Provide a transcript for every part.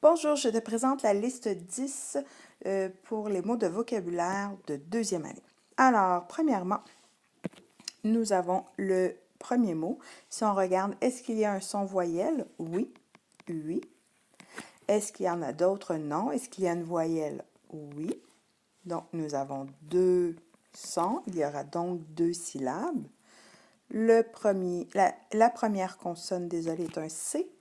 Bonjour, je te présente la liste 10 pour les mots de vocabulaire de deuxième année. Alors, premièrement, nous avons le premier mot. Si on regarde, est-ce qu'il y a un son voyelle? Oui, oui. Est-ce qu'il y en a d'autres? Non. Est-ce qu'il y a une voyelle? Oui. Donc, nous avons deux sons. Il y aura donc deux syllabes. La première consonne, désolé, est un C.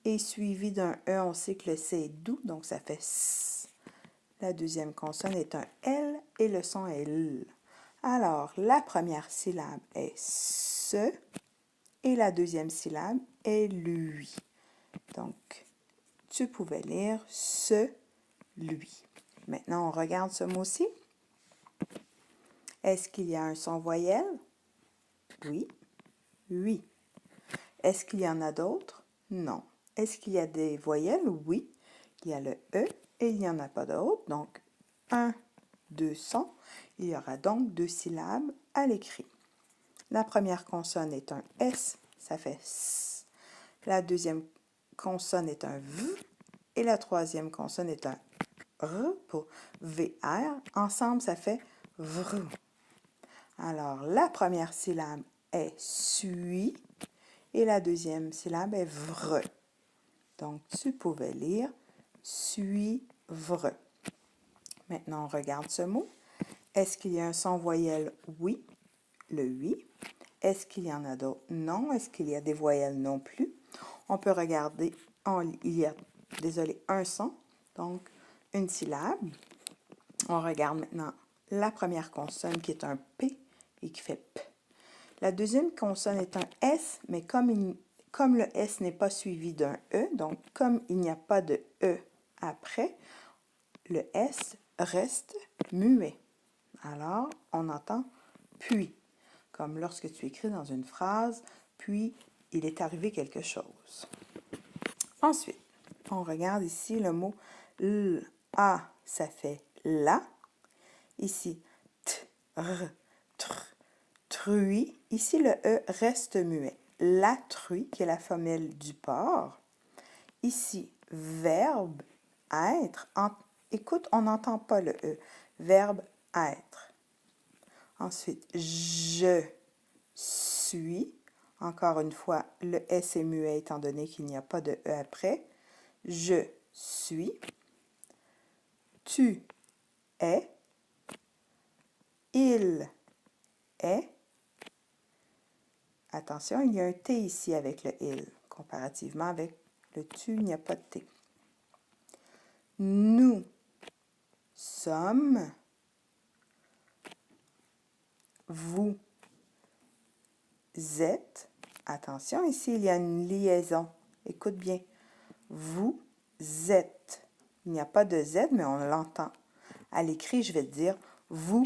Et suivi d'un E, on sait que le C est doux, donc ça fait S. La deuxième consonne est un L et le son est L. Alors, la première syllabe est ce et la deuxième syllabe est lui. Donc, tu pouvais lire ce, lui. Maintenant, on regarde ce mot-ci. Est-ce qu'il y a un son voyelle? Oui. Oui. Est-ce qu'il y en a d'autres? Non. Est-ce qu'il y a des voyelles? Oui. Il y a le E et il n'y en a pas d'autres. Donc, un, deux sons. Il y aura donc deux syllabes à l'écrit. La première consonne est un S, ça fait S. La deuxième consonne est un V et la troisième consonne est un R pour VR. Ensemble, ça fait VR. Alors, la première syllabe est suis et la deuxième syllabe est vre. Donc, tu pouvais lire suivre. Maintenant, on regarde ce mot. Est-ce qu'il y a un son voyelle? Oui, le oui. Est-ce qu'il y en a d'autres? Non. Est-ce qu'il y a des voyelles? Non plus. On peut regarder, il y a, désolé, un son, donc une syllabe. On regarde maintenant la première consonne qui est un P et qui fait P. La deuxième consonne est un S, mais comme le S n'est pas suivi d'un E, donc comme il n'y a pas de E après, le S reste muet. Alors, on entend puis, comme lorsque tu écris dans une phrase, puis il est arrivé quelque chose. Ensuite, on regarde ici le mot L, A, ça fait la. Ici, T, R, tr, truie. Ici, le E reste muet. La truie, qui est la femelle du porc. Ici, verbe être. Écoute, on n'entend pas le E. Verbe être. Ensuite, je suis. Encore une fois, le S est muet étant donné qu'il n'y a pas de E après. Je suis. Tu es. Il est. Attention, il y a un T ici avec le il. Comparativement avec le tu, il n'y a pas de T. Nous sommes. Vous êtes. Attention, ici, il y a une liaison. Écoute bien. Vous êtes. Il n'y a pas de Z, mais on l'entend. À l'écrit, je vais te dire vous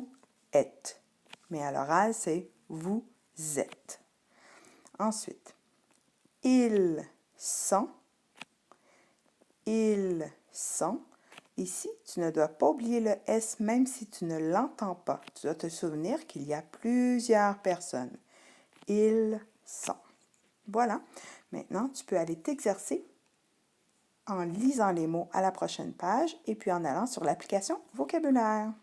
êtes. Mais à l'oral, c'est vous êtes. Ensuite, ils sont. Ils sont. Ici, tu ne dois pas oublier le S même si tu ne l'entends pas. Tu dois te souvenir qu'il y a plusieurs personnes. Ils sont. Voilà. Maintenant, tu peux aller t'exercer en lisant les mots à la prochaine page et puis en allant sur l'application vocabulaire.